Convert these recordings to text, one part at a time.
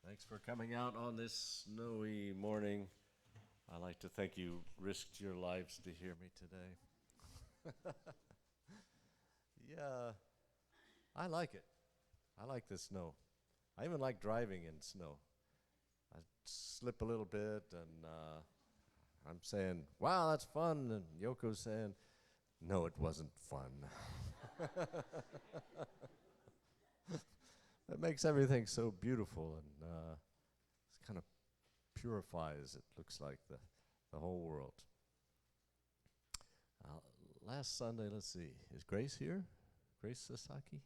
Thanks for coming out on this snowy morning. I'd like to thank you risked your lives to hear me today. Yeah, I like it. I like the snow. I even like driving in snow. I slip a little bit and I'm saying, wow, that's fun. And Yoko's saying, no, it wasn't fun. It makes everything so beautiful and it kind of purifies, it looks like, the whole world. Uh, Last Sunday, let's see, is Grace here? Grace Sasaki?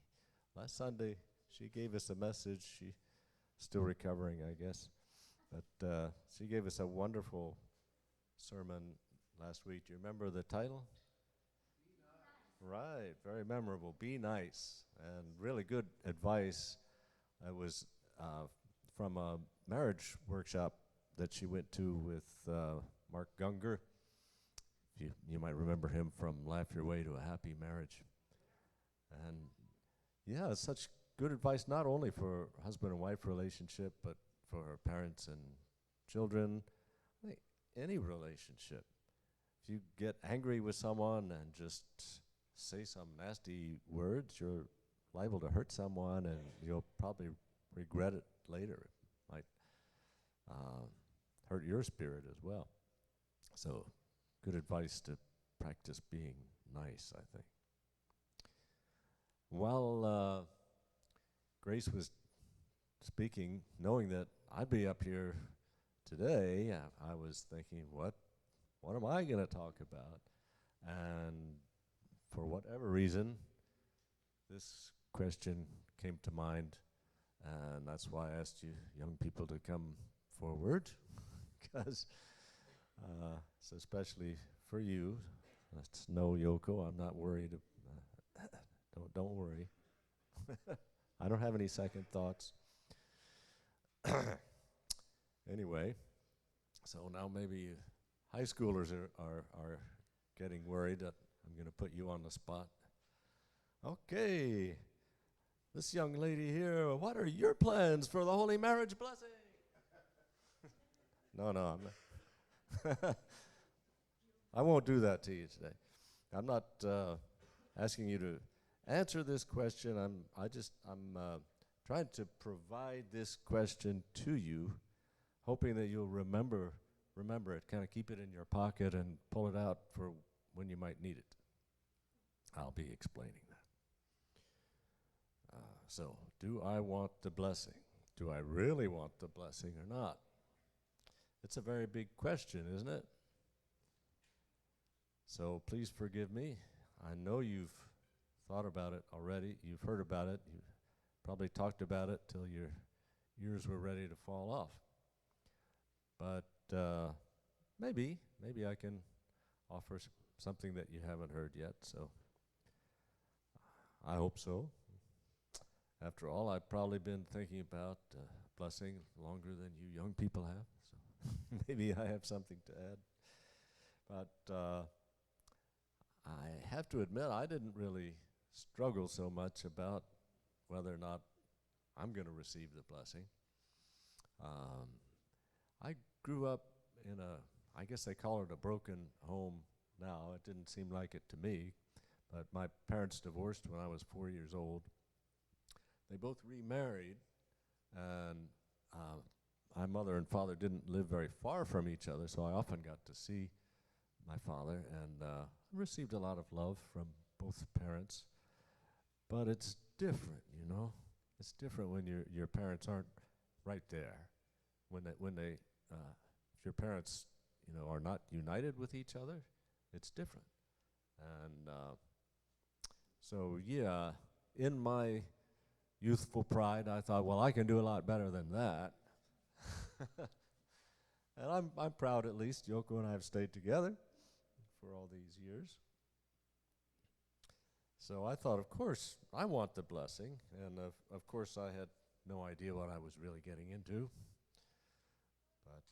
Last Sunday, she gave us a message. She's still recovering, I guess. But she gave us a wonderful sermon last week. Do you remember the title? Right, very memorable. Be nice. And really good advice. It was from a marriage workshop that she went to with Mark Gungor. You might remember him from Laugh Your Way to a Happy Marriage. And yeah, it's such good advice, not only for husband and wife relationship, but for parents and children. I think any relationship. If you get angry with someone and just say some nasty words, you're liable to hurt someone, and you'll probably regret it later. It might hurt your spirit as well. So, good advice to practice being nice, I think. While Grace was speaking, knowing that I'd be up here today, I was thinking, what am I going to talk about? And for whatever reason, this question came to mind, and that's why I asked you young people to come forward, because it's especially for you. That's no Yoko. I'm not worried. Don't worry. I don't have any second thoughts. Anyway, so now maybe high schoolers are getting worried that I'm going to put you on the spot. Okay, this young lady here, what are your plans for the holy marriage blessing? No, I'm not. I won't do that to you today. I'm not asking you to answer this question. I'm trying to provide this question to you, hoping that you'll remember it, kind of keep it in your pocket and pull it out for when you might need it. I'll be explaining that. So, do I want the blessing? Do I really want the blessing or not? It's a very big question, isn't it? So please forgive me. I know you've thought about it already. You've heard about it. You've probably talked about it till your ears were ready to fall off. But maybe I can offer something that you haven't heard yet. So I hope so. After all, I've probably been thinking about blessing longer than you young people have. So maybe I have something to add. But I have to admit, I didn't really struggle so much about whether or not I'm going to receive the blessing. I grew up in I guess they call it a broken home now. It didn't seem like it to me, but my parents divorced when I was 4 years old. They both remarried, and my mother and father didn't live very far from each other, so I often got to see my father, and received a lot of love from both parents. But it's different, you know. It's different when your parents aren't right there. If your parents, are not united with each other, it's different. And so, yeah, in my youthful pride, I thought, well, I can do a lot better than that. And I'm proud, at least. Yoko and I have stayed together for all these years. So I thought, of course, I want the blessing. And of course, I had no idea what I was really getting into. But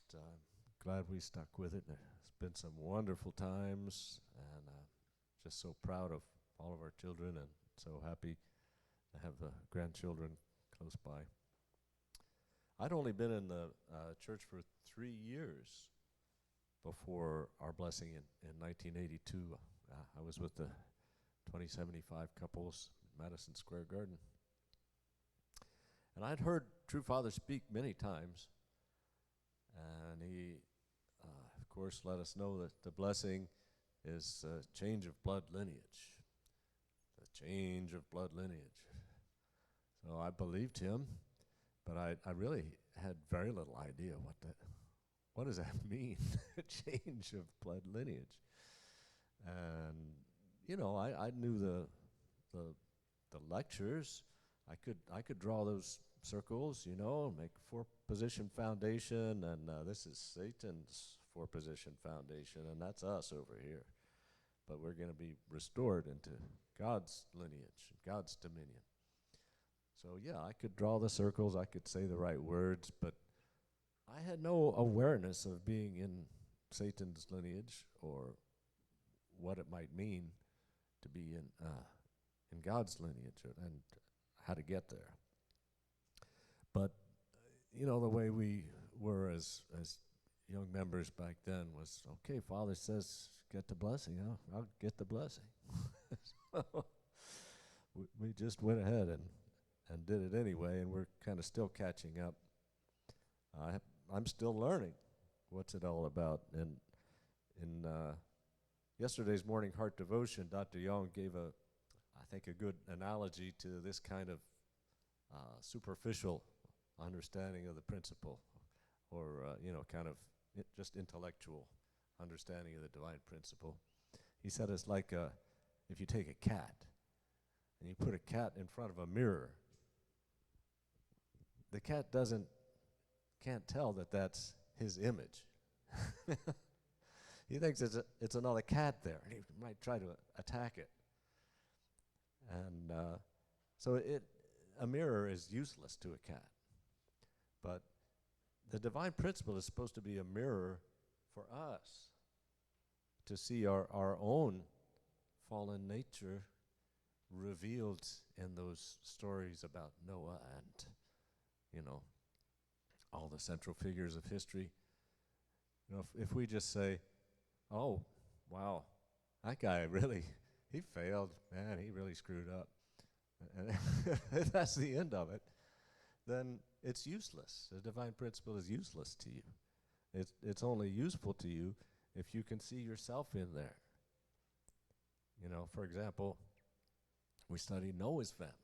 glad we stuck with it. It's been some wonderful times, and just so proud of all of our children, and so happy to have the grandchildren close by. I'd only been in the church for 3 years before our blessing in 1982. I was with the 2075 couples, Madison Square Garden. And I'd heard True Father speak many times, and he, of course, let us know that the blessing is a change of blood lineage. The change of blood lineage. So I believed him, but I really had very little idea what does that mean, change of blood lineage. And you know, I knew the lectures. I could draw those circles, you know, make 4-position foundation, and this is Satan's 4-position foundation, and that's us over here. But we're going to be restored into God's lineage, God's dominion. So yeah, I could draw the circles, I could say the right words, but I had no awareness of being in Satan's lineage or what it might mean to be in God's lineage and how to get there. But you know, the way we were as young members back then was, okay, Father says get the blessing, I'll get the blessing. So we just went ahead and did it anyway, and we're kind of still catching up. I'm still learning what's it all about. And in yesterday's morning heart devotion, Dr. Young gave I think a good analogy to this kind of superficial understanding of the principle, or you know, kind of just intellectual understanding of the divine principle. He said it's like if you take a cat and you put a cat in front of a mirror, the cat can't tell that that's his image. He thinks it's another cat there, and he might try to attack it. And so a mirror is useless to a cat. But the divine principle is supposed to be a mirror for us to see our own fallen nature revealed in those stories about Noah and, you know, all the central figures of history. You know, if we just say, oh, wow, that guy really, he failed, man, he really screwed up, and if that's the end of it, then it's useless. The divine principle is useless to you. It's only useful to you if you can see yourself in there. You know, for example, we study Noah's family,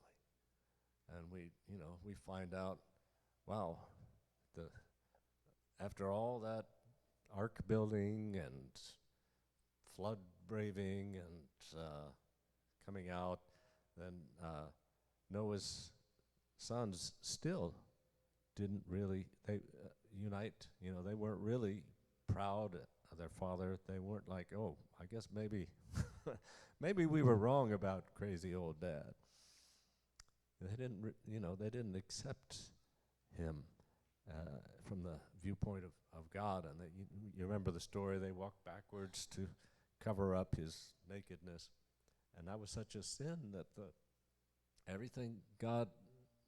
and we find out, wow, after all that ark building and flood braving and coming out, then Noah's sons still didn't really unite. You know, they weren't really proud of their father. They weren't like, oh, I guess maybe maybe we were wrong about crazy old dad. They didn't accept him from the viewpoint of God. And you remember the story, they walked backwards to cover up his nakedness. And that was such a sin that everything God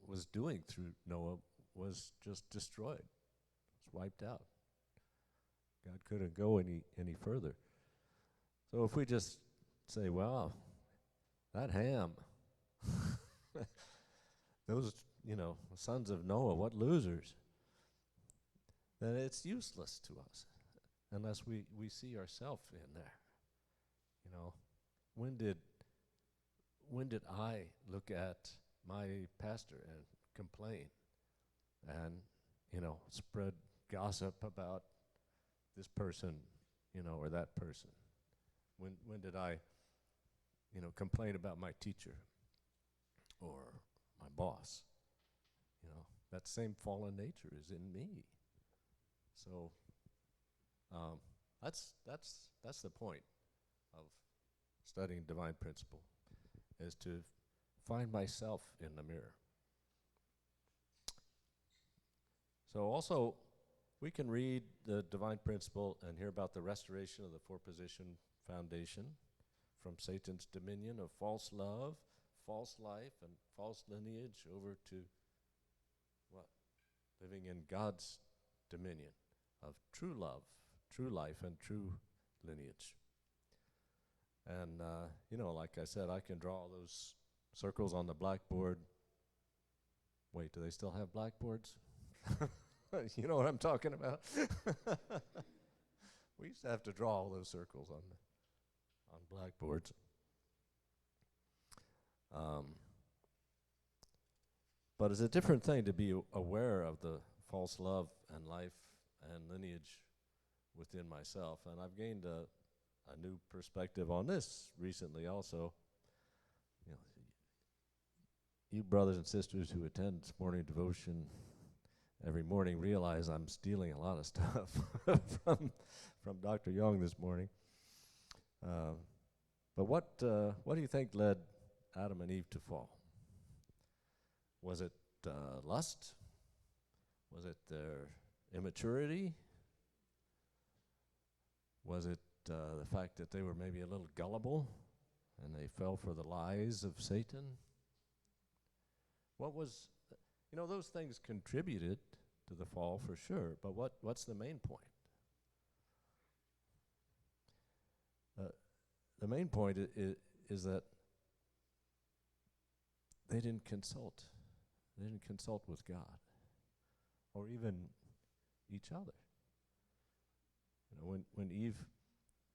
was doing through Noah was just destroyed. It was wiped out. God couldn't go any further. So if we just say, wow, that Ham, those, sons of Noah, what losers, then it's useless to us unless we see ourselves in there. When did I look at my pastor and complain and, spread gossip about this person, or that person? When did I, complain about my teacher or my boss? That same fallen nature is in me. So that's the point of studying divine principle, is to find myself in the mirror. So also, we can read the divine principle and hear about the restoration of the 4-position foundation from Satan's dominion of false love, false life, and false lineage over to what? living in God's dominion of true love, true life, and true lineage. And, like I said, I can draw those circles on the blackboard. Wait, do they still have blackboards? You know what I'm talking about? We used to have to draw all those circles on blackboards. But it's a different thing to be aware of the false love and life and lineage within myself. And I've gained a new perspective on this recently also. You brothers and sisters who attend morning devotion every morning realize I'm stealing a lot of stuff from Dr. Young this morning. But what do you think led Adam and Eve to fall? Was it lust? Was it their immaturity? Was it the fact that they were maybe a little gullible and they fell for the lies of Satan? What was, those things contributed to the fall for sure, but what's the main point? The main point is that they didn't consult. They didn't consult with God or even each other. When Eve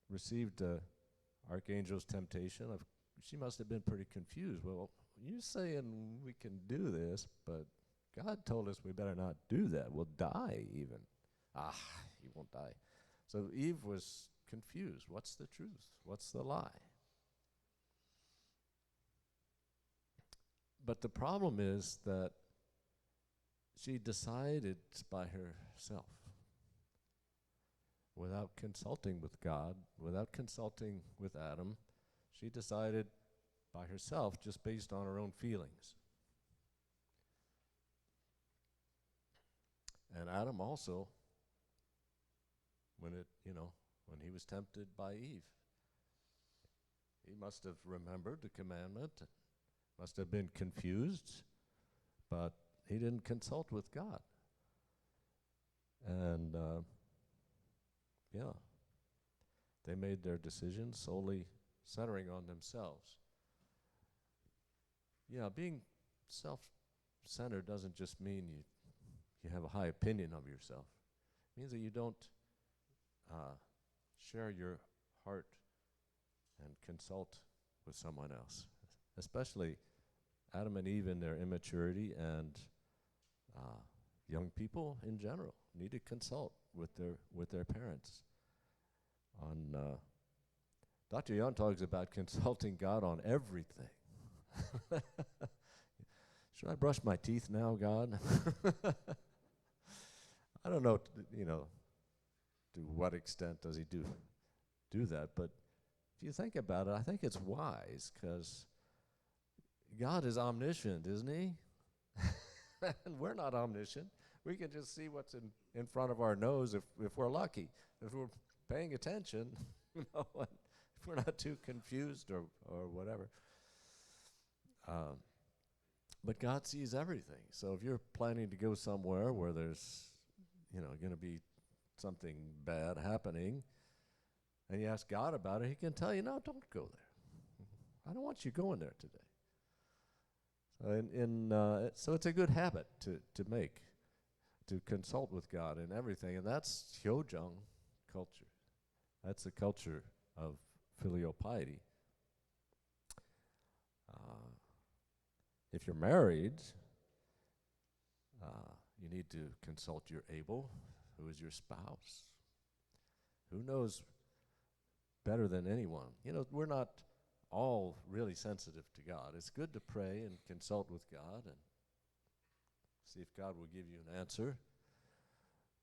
received the archangel's temptation, she must have been pretty confused. Well, you're saying we can do this, but God told us we better not do that. We'll die even. You won't die. So Eve was confused. What's the truth? What's the lie? But the problem is that she decided by herself, without consulting with God, without consulting with Adam. She decided by herself just based on her own feelings. And Adam also, when he was tempted by Eve, he must have remembered the commandment, must have been confused, but he didn't consult with God. And they made their decisions solely centering on themselves. Being self-centered doesn't just mean you have a high opinion of yourself. It means that you don't share your heart and consult with someone else. Especially Adam and Eve in their immaturity, and young people in general need to consult with their parents. Dr. Young talks about consulting God on everything. Should I brush my teeth now, God? I don't know, to what extent does he do that, but if you think about it, I think it's wise, because God is omniscient, isn't he? And we're not omniscient. We can just see what's in front of our nose if we're lucky, if we're paying attention, if we're not too confused or whatever. But God sees everything. So if you're planning to go somewhere where there's, going to be something bad happening, and you ask God about it, he can tell you, no, don't go there. I don't want you going there today. So it's a good habit to make, to consult with God in everything, and that's Hyojung culture. That's the culture of filial piety. If you're married, you need to consult your Abel, who is your spouse. Who knows better than anyone? We're not all really sensitive to God. It's good to pray and consult with God and see if God will give you an answer.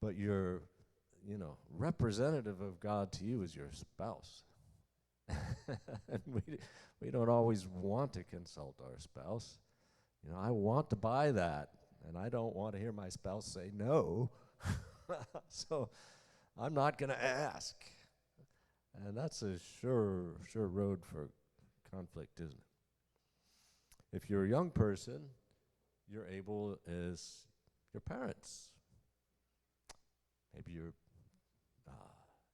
But your, representative of God to you is your spouse. And we don't always want to consult our spouse. I want to buy that, and I don't want to hear my spouse say no. So I'm not going to ask. And that's a sure road for conflict, isn't it? If you're a young person, your Abel is your parents. Maybe your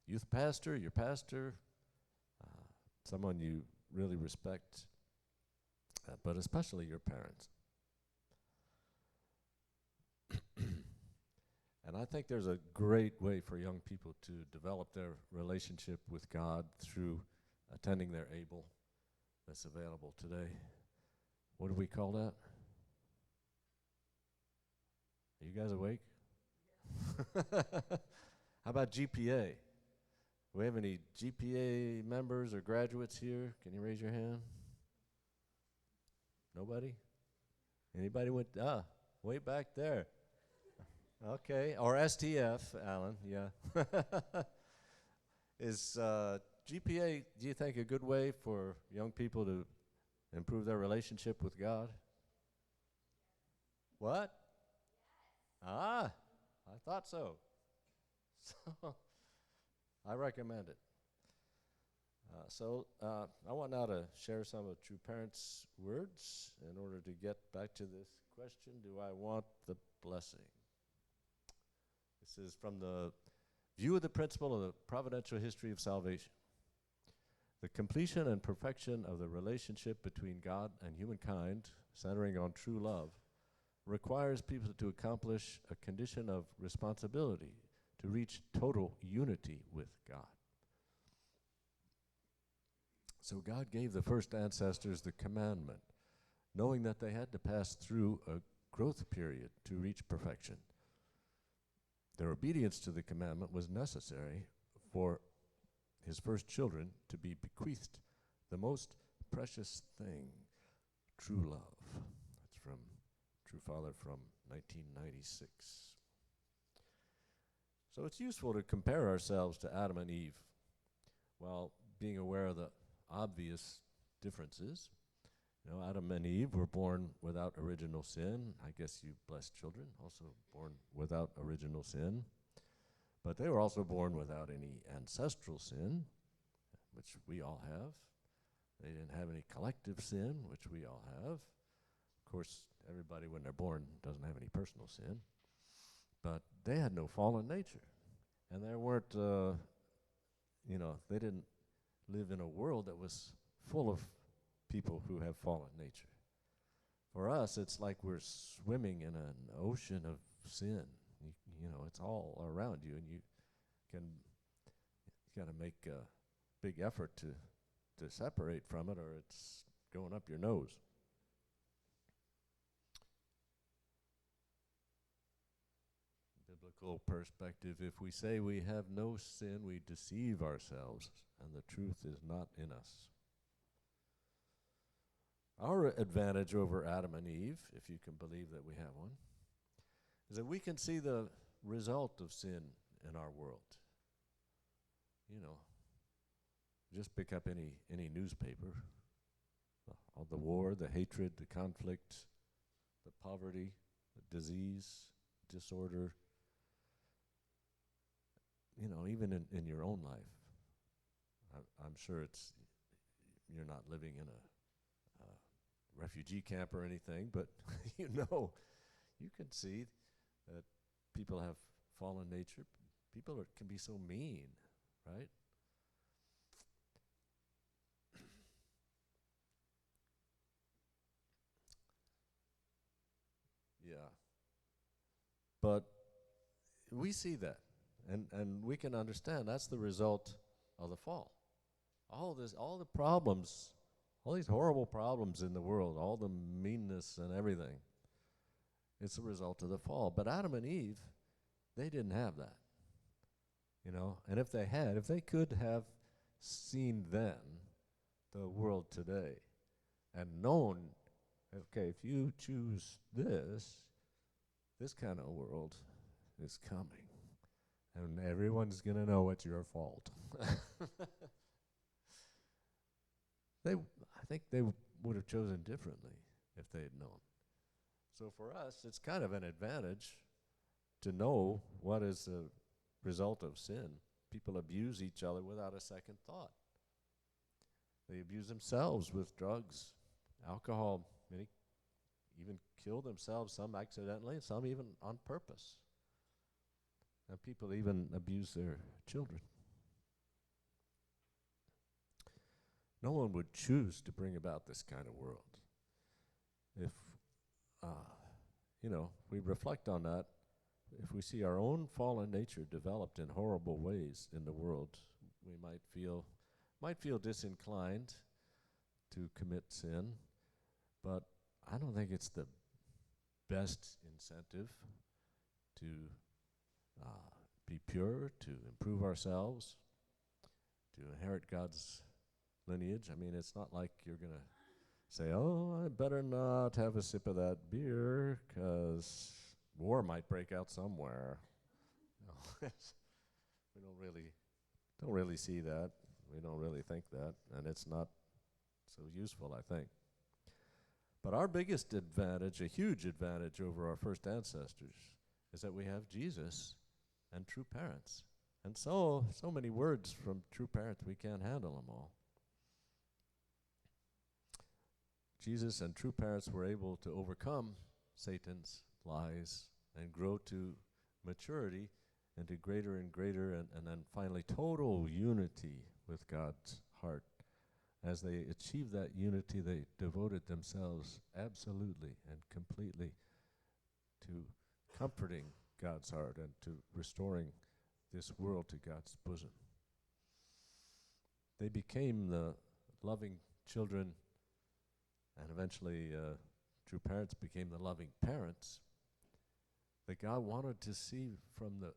youth pastor, your pastor, someone you really respect, but especially your parents. And I think there's a great way for young people to develop their relationship with God through attending their Able that's available today. What do we call that? Are you guys awake? How about GPA? Do we have any GPA members or graduates here? Can you raise your hand? Nobody? Anybody went, way back there. Okay, or STF, Alan, yeah. Is GPA, do you think, a good way for young people to improve their relationship with God? What? I thought so. So, I recommend it. I want now to share some of True Parents' words in order to get back to this question, do I want the blessing? This is from the View of the Principle of the Providential History of Salvation. The completion and perfection of the relationship between God and humankind, centering on true love, requires people to accomplish a condition of responsibility to reach total unity with God. So God gave the first ancestors the commandment, knowing that they had to pass through a growth period to reach perfection. Their obedience to the commandment was necessary for his first children to be bequeathed the most precious thing, true love. That's from True Father from 1996. So it's useful to compare ourselves to Adam and Eve while being aware of the obvious differences. You know, Adam and Eve were born without original sin. I guess you blessed children, also born without original sin. But they were also born without any ancestral sin, which we all have. They didn't have any collective sin, which we all have. Of course, everybody when they're born doesn't have any personal sin. But they had no fallen nature. And there weren't, they didn't live in a world that was full of people who have fallen nature. For us, it's like we're swimming in an ocean of sin. You know, it's all around you, and you got to make a big effort to separate from it, or it's going up your nose. Biblical perspective, if we say we have no sin, we deceive ourselves, and the truth is not in us. Our advantage over Adam and Eve, if you can believe that we have one, is that we can see the result of sin in our world. You know, just pick up any newspaper. All the war, the hatred, the conflict, the poverty, the disease, disorder. You know, even in your own life. I'm sure you're not living in a refugee camp or anything, but you can see that people have fallen nature. People can be so mean, right? Yeah. But we see that, and we can understand that's the result of the fall. All the problems, all these horrible problems in the world, all the meanness and everything, it's a result of the fall. But Adam and Eve, they didn't have that. You know, and if they could have seen then the world today and known, okay, if you choose this kind of world is coming, and everyone's going to know it's your fault. I think they would have chosen differently if they had known. So for us, it's kind of an advantage to know what is the result of sin. People abuse each other without a second thought. They abuse themselves with drugs, alcohol, even kill themselves, some accidentally, some even on purpose. And people even abuse their children. No one would choose to bring about this kind of world. If, we reflect on that, if we see our own fallen nature developed in horrible ways in the world, we might feel disinclined to commit sin, but I don't think it's the best incentive to be pure, to improve ourselves, to inherit God's lineage. I mean, it's not like you're going to say, oh, I better not have a sip of that beer because war might break out somewhere. No, we don't really see that. We don't really think that, and it's not so useful, I think. But our biggest advantage, a huge advantage over our first ancestors, is that we have Jesus and true parents. And so many words from true parents, we can't handle them all. Jesus and true parents were able to overcome Satan's lies and grow to maturity and to greater and greater and then finally total unity with God's heart. As they achieved that unity, they devoted themselves absolutely and completely to comforting God's heart and to restoring this world to God's bosom. They became the loving children, and eventually true parents became the loving parents that God wanted to see from the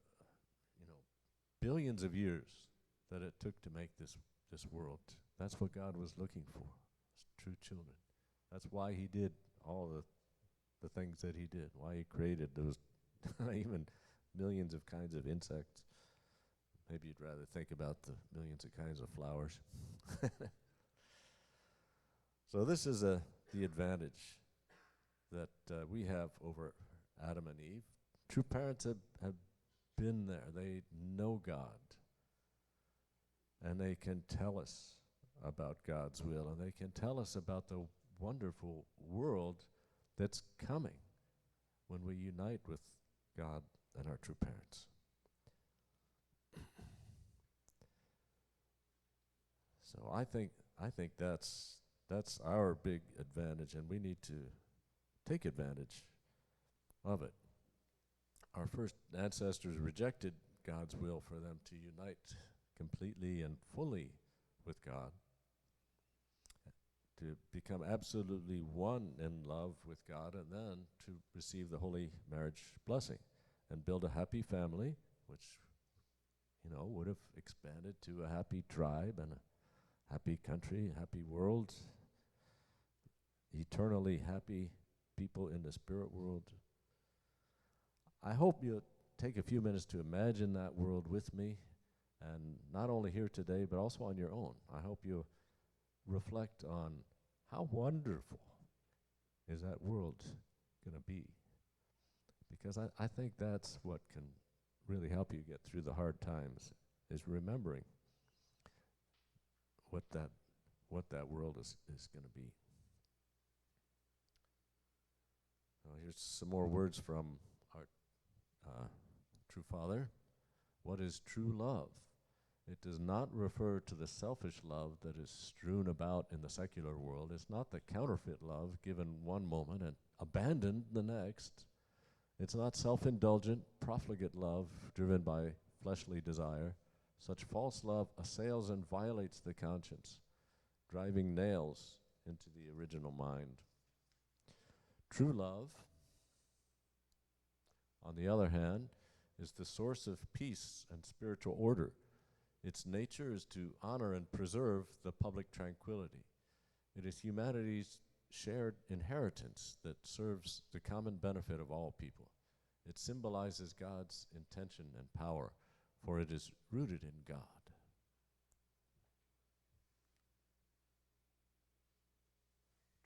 billions of years that it took to make this world. That's what God was looking for, true children. That's why he did all the things that he did, why he created those even millions of kinds of insects. Maybe you'd rather think about the millions of kinds of flowers. So this is the advantage that we have over Adam and Eve. True parents have been there. They know God. And they can tell us about God's will, and they can tell us about the wonderful world that's coming when we unite with God and our true parents. So I think that's our big advantage, and we need to take advantage of it. Our first ancestors rejected God's will for them to unite completely and fully with God, to become absolutely one in love with God, and then to receive the holy marriage blessing and build a happy family, which would have expanded to a happy tribe and a happy country, a happy world, eternally happy people in the spirit world. I hope you'll take a few minutes to imagine that world with me, and not only here today, but also on your own. I hope you reflect on how wonderful is that world going to be. Because I think that's what can really help you get through the hard times, is remembering what that world is going to be. Here's some more words from our true father. What is true love? It does not refer to the selfish love that is strewn about in the secular world. It's not the counterfeit love given one moment and abandoned the next. It's not self-indulgent, profligate love driven by fleshly desire. Such false love assails and violates the conscience, driving nails into the original mind. True love, on the other hand, is the source of peace and spiritual order. Its nature is to honor and preserve the public tranquility. It is humanity's shared inheritance that serves the common benefit of all people. It symbolizes God's intention and power, for it is rooted in God.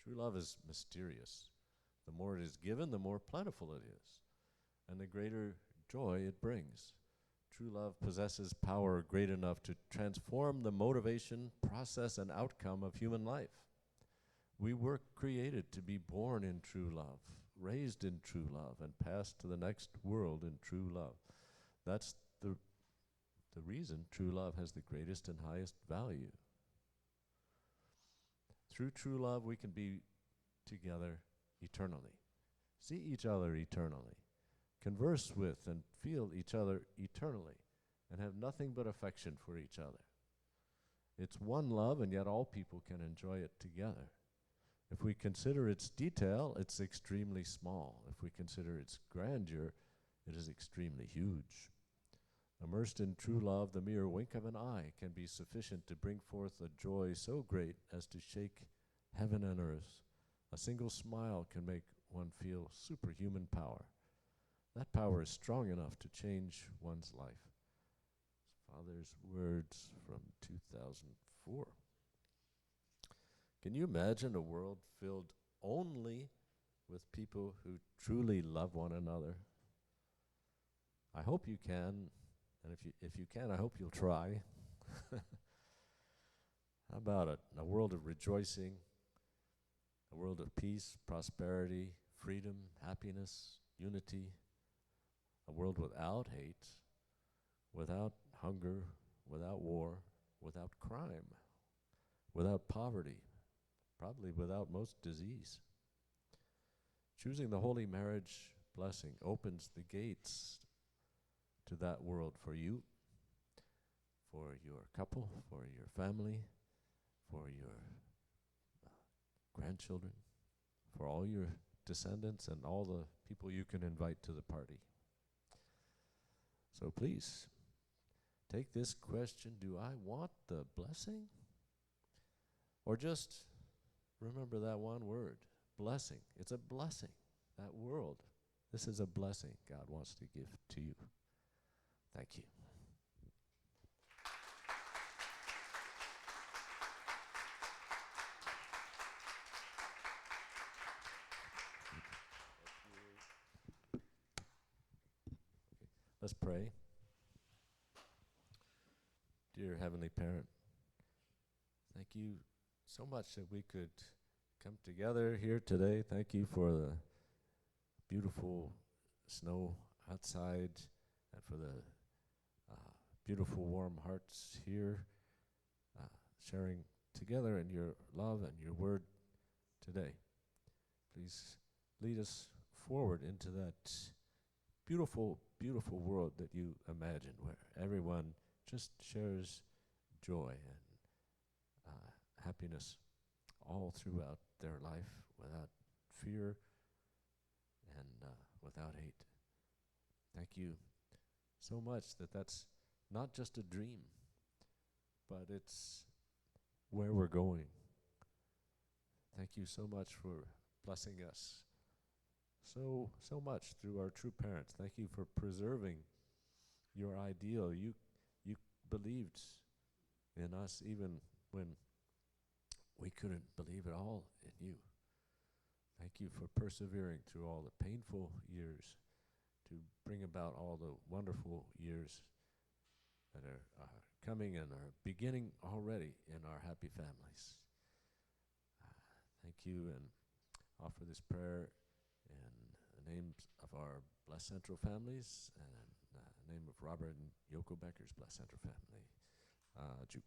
True love is mysterious. The more it is given, the more plentiful it is, and the greater joy it brings. True love possesses power great enough to transform the motivation, process, and outcome of human life. We were created to be born in true love, raised in true love, and passed to the next world in true love. That's the reason true love has the greatest and highest value. Through true love, we can be together eternally, see each other eternally, converse with and feel each other eternally, and have nothing but affection for each other. It's one love, and yet all people can enjoy it together. If we consider its detail, it's extremely small. If we consider its grandeur, it is extremely huge. Immersed in true love, the mere wink of an eye can be sufficient to bring forth a joy so great as to shake heaven and earth. A single smile can make one feel superhuman power. That power is strong enough to change one's life. Father's words from 2004. Can you imagine a world filled only with people who truly love one another? I hope you can, and if you can, I hope you'll try. How about it? A world of rejoicing, a world of peace, prosperity, freedom, happiness, unity, a world without hate, without hunger, without war, without crime, without poverty, probably without most disease. Choosing the holy marriage blessing opens the gates to that world for you, for your couple, for your family, for your grandchildren, for all your descendants and all the people you can invite to the party. So please, take this question, do I want the blessing? Or just remember that one word, blessing. It's a blessing, that world. This is a blessing God wants to give to you. Thank you. Let's pray. Dear Heavenly Parent, thank you so much that we could come together here today. Thank you for the beautiful snow outside and for the beautiful warm hearts here, sharing together in your love and your word today. Please lead us forward into that beautiful, beautiful world that you imagine, where everyone just shares joy and happiness all throughout their life without fear and without hate. Thank you so much that that's not just a dream, but it's where we're going. Thank you so much for blessing us so much through our true parents. Thank you for preserving your ideal. You believed in us even when we couldn't believe at all in you. Thank you for persevering through all the painful years to bring about all the wonderful years that are coming and are beginning already in our happy families. Thank you, and offer this prayer in the names of our Blessed Central families and the name of Robert and Yoko Becker's Blessed Central family. Juke.